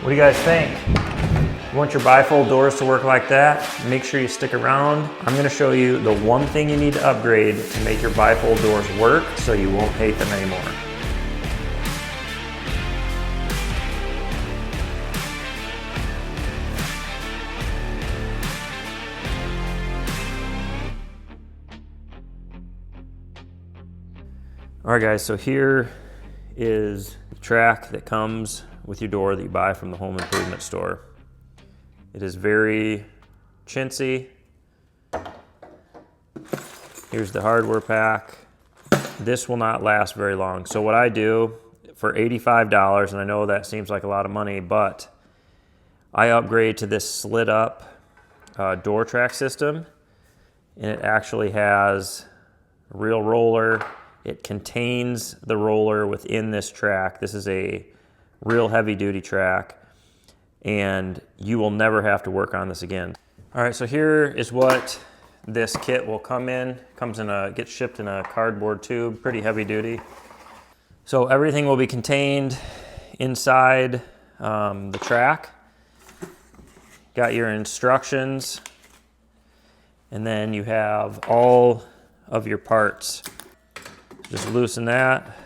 What do you guys think? You want your bifold doors to work like that? Make sure you stick around. I'm gonna show you the one thing you need to upgrade to make your bifold doors work so you won't hate them anymore. All right guys, so here is the track that comes with your door that you buy from the home improvement store. It is very chintzy. Here's the hardware pack. This will not last very long. So what I do for $85, and I know that seems like a lot of money, but I upgrade to this slid up door track system, and it actually has a real roller. It contains the roller within this track. This is a real heavy duty track, and you will never have to work on this again. All right, so here is what this kit will come in. Gets shipped in a cardboard tube, pretty heavy duty. So everything will be contained inside the track. Got your instructions, and then you have all of your parts. Just loosen that.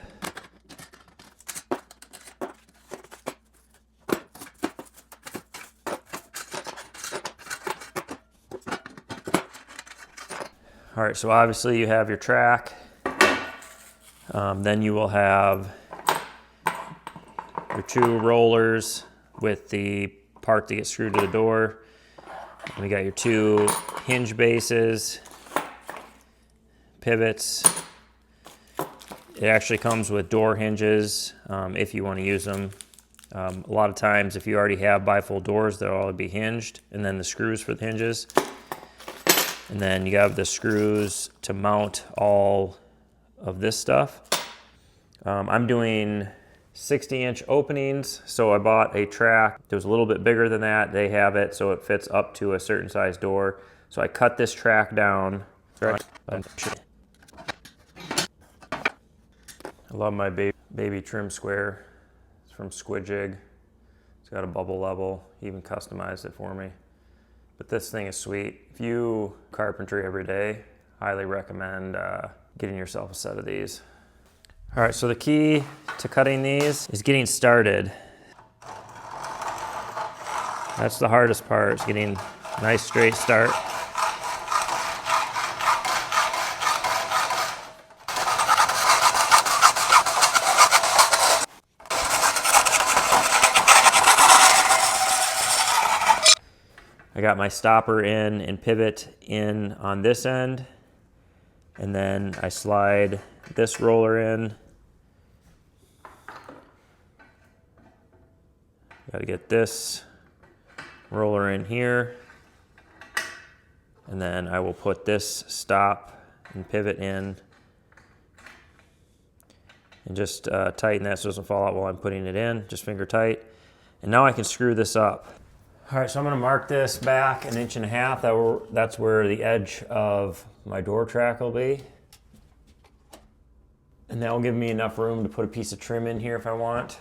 All right, so obviously you have your track. Then you will have your two rollers with the part that gets screwed to the door. And you got your two hinge bases, pivots. It actually comes with door hinges if you want to use them. A lot of times if you already have bifold doors, they'll all be hinged, and then the screws for the hinges. And then you have the screws to mount all of this stuff. I'm doing 60-inch openings, so I bought a track that was a little bit bigger than that. They have it so it fits up to a certain size door. So I cut this track down. I love my baby trim square. It's from Squidjig. It's got a bubble level. He even customized it for me. But this thing is sweet. If you carpentry every day, highly recommend getting yourself a set of these. All right, so the key to cutting these is getting started. That's the hardest part, is getting a nice straight start. I got my stopper in and pivot in on this end, and then I slide this roller in. Got to get this roller in here, and then I will put this stop and pivot in, and just tighten that so it doesn't fall out while I'm putting it in, just finger tight. And now I can screw this up. All right, so I'm gonna mark this back 1.5 inches. That's where the edge of my door track will be. And that will give me enough room to put a piece of trim in here if I want,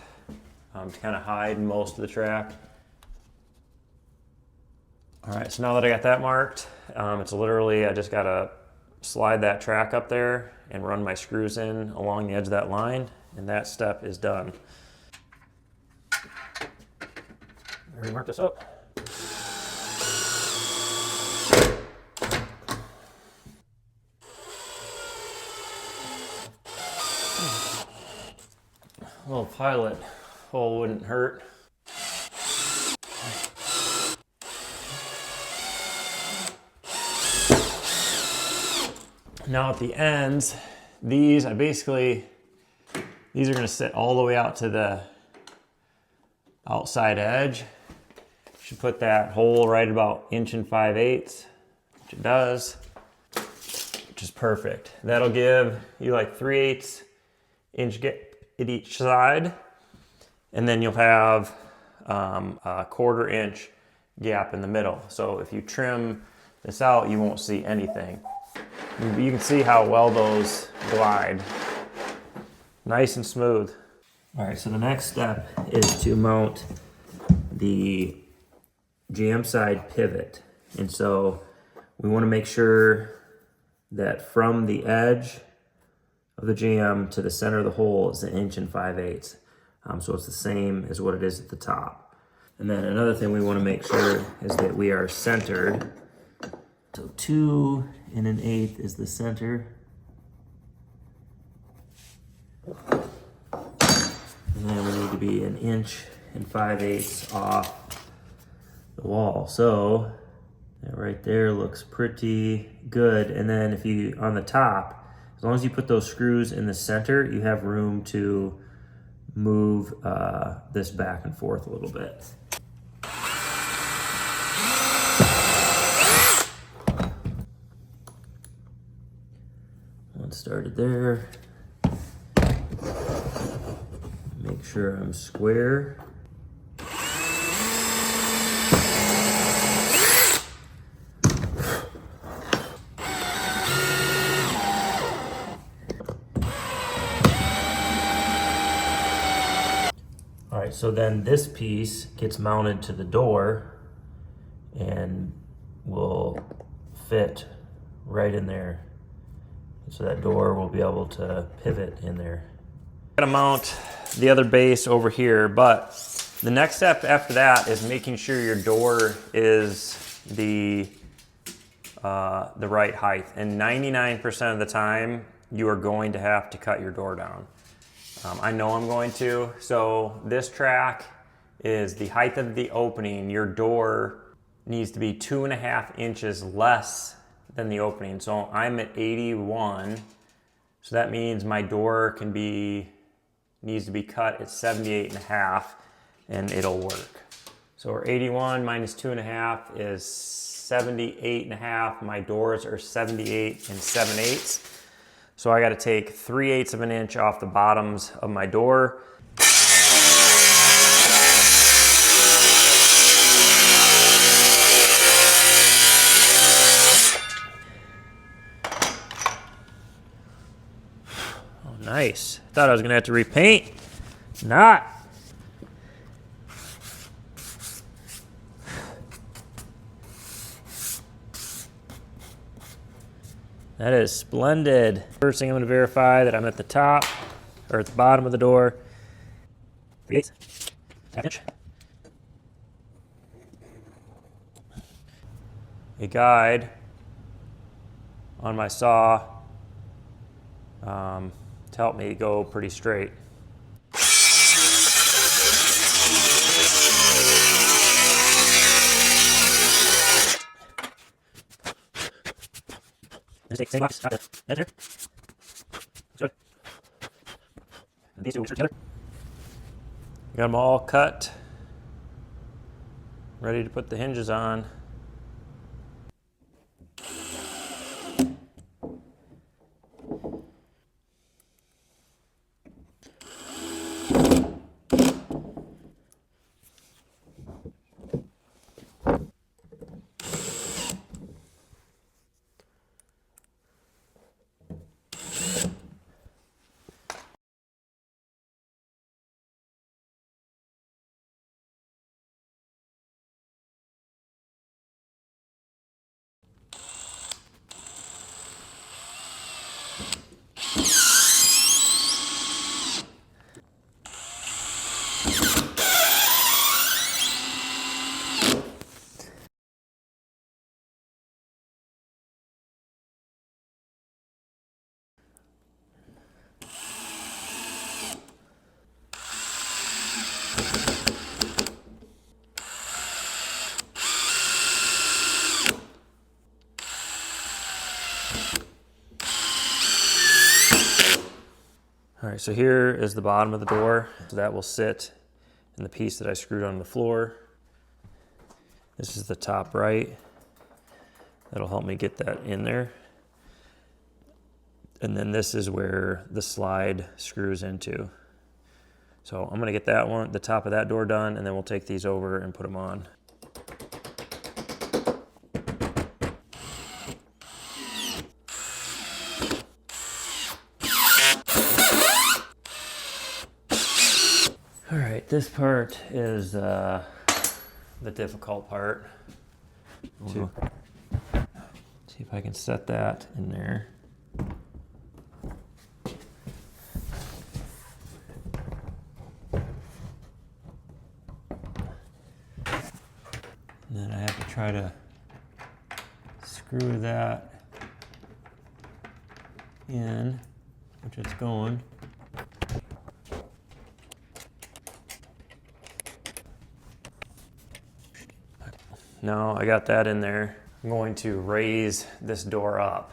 to kind of hide most of the track. All right, so now that I got that marked, it's literally, I just gotta slide that track up there and run my screws in along the edge of that line, and that step is done. Let me mark this up. A little pilot hole wouldn't hurt. Now at the ends, these are going to sit all the way out to the outside edge. Should put that hole right about 1 5/8, which it does, which is perfect. That'll give you like 3/8 inch at each side, and then you'll have a 1/4 inch gap in the middle. So if you trim this out, you won't see anything. You can see how well those glide. Nice and smooth. All right, so the next step is to mount the jam side pivot. And so we want to make sure that from the edge of the jam to the center of the hole is 1 5/8 inches. So it's the same as what it is at the top. And then another thing we want to make sure is that we are centered. So 2 1/8 is the center. And then we need to be 1 5/8 inches off the wall. So that right there looks pretty good. And then if you, on the top, as long as you put those screws in the center, you have room to move this back and forth a little bit. One started there. Make sure I'm square. All right, so then this piece gets mounted to the door and will fit right in there. So that door will be able to pivot in there. I'm gonna mount the other base over here, but the next step after that is making sure your door is the right height. And 99% of the time, you are going to have to cut your door down. I know I'm going to. So this track is the height of the opening. Your door needs to be 2.5 inches less than the opening. So I'm at 81. So that means my door needs to be cut at 78.5 and it'll work. So we're 81 minus 2.5 is 78.5. My doors are 78 7/8. So I got to take 3/8 of an inch off the bottoms of my door. Oh, nice. Thought I was gonna have to repaint. Not. That is splendid. First thing I'm gonna verify that I'm at the top, or at the bottom of the door. 3/8, 1/2 inch. A guide on my saw to help me go pretty straight. Let's take the same box out of the editor. Good. And these two will together. Got them all cut, ready to put the hinges on. All right, so here is the bottom of the door. So that will sit in the piece that I screwed on the floor. This is the top right. That'll help me get that in there. And then this is where the slide screws into. So I'm gonna get that one, the top of that door done, and then we'll take these over and put them on. All right, this part is the difficult part. To see if I can set that in there. And then I have to try to screw that in, which it's going. No, I got that in there. I'm going to raise this door up.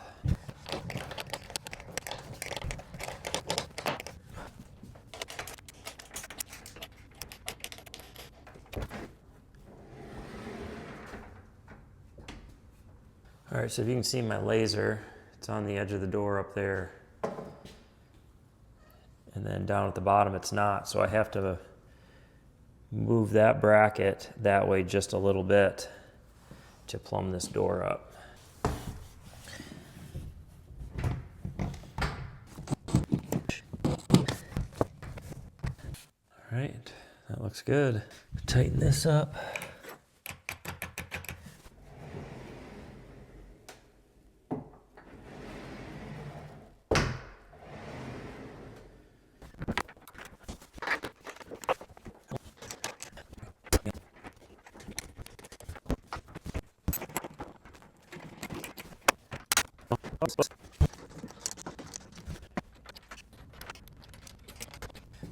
All right, so if you can see my laser, it's on the edge of the door up there. And then down at the bottom, it's not. So I have to move that bracket that way just a little bit to plumb this door up. All right, that looks good. Tighten this up.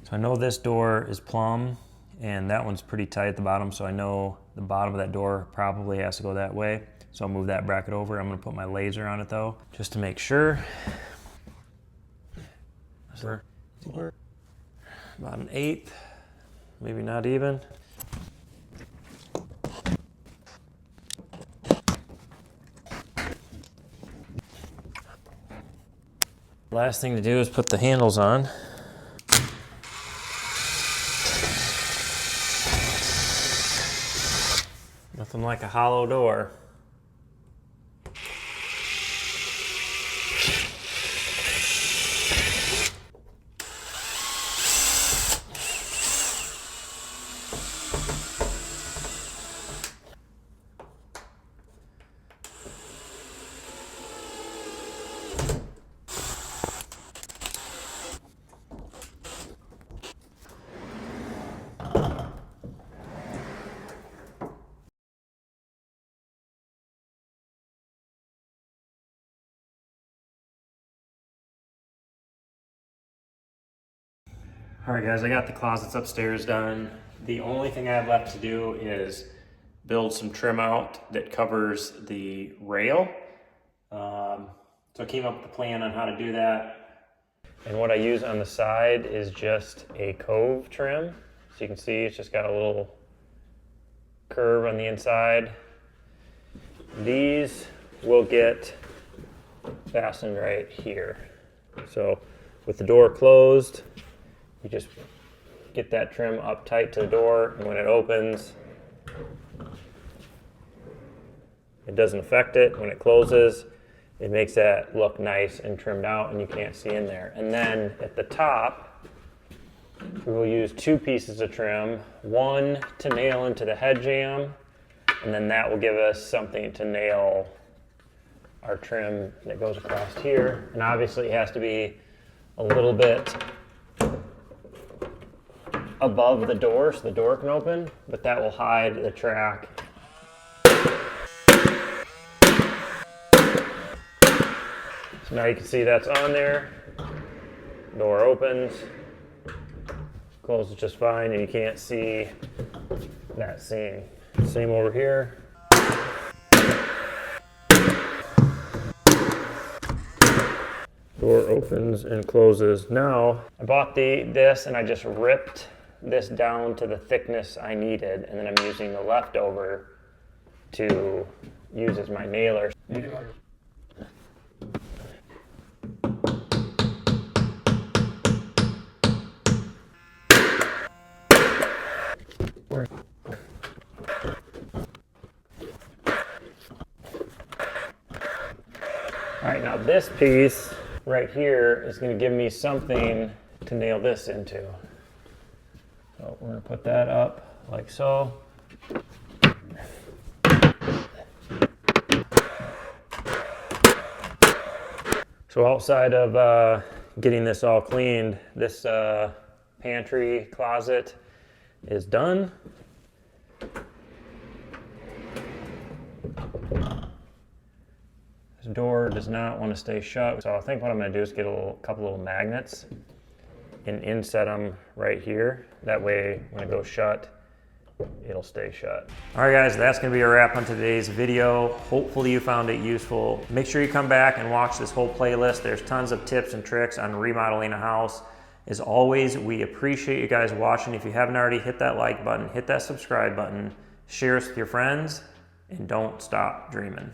So I know this door is plumb and that one's pretty tight at the bottom, so I know the bottom of that door probably has to go that way. So I'll move that bracket over. I'm gonna put my laser on it though, just to make sure. So about an 1/8, maybe not even. Last thing to do is put the handles on. Nothing like a hollow door. All right guys, I got the closets upstairs done. The only thing I have left to do is build some trim out that covers the rail. So I came up with a plan on how to do that. And what I use on the side is just a cove trim. So you can see it's just got a little curve on the inside. These will get fastened right here. So with the door closed, you just get that trim up tight to the door, and when it opens, it doesn't affect it. When it closes, it makes that look nice and trimmed out and you can't see in there. And then at the top, we will use 2 pieces of trim, one to nail into the head jamb, and then that will give us something to nail our trim that goes across here. And obviously it has to be a little bit above the door so the door can open, but that will hide the track. So now you can see that's on there. Door opens, closes just fine, and you can't see that seam. Same over here. Door opens and closes. Now, I bought this and I just ripped this down to the thickness I needed, and then I'm using the leftover to use as my nailer. All right, now this piece right here is going to give me something to nail this into. So we're going to put that up like so. And So outside of getting this all cleaned, this pantry closet is done. This door does not want to stay shut, so I think what I'm going to do is get a couple little magnets and inset them right here. That way, when it goes shut, it'll stay shut. All right, guys, that's going to be a wrap on today's video. Hopefully you found it useful. Make sure you come back and watch this whole playlist. There's tons of tips and tricks on remodeling a house. As always, we appreciate you guys watching. If you haven't already, hit that like button, hit that subscribe button, share us with your friends, and don't stop dreaming.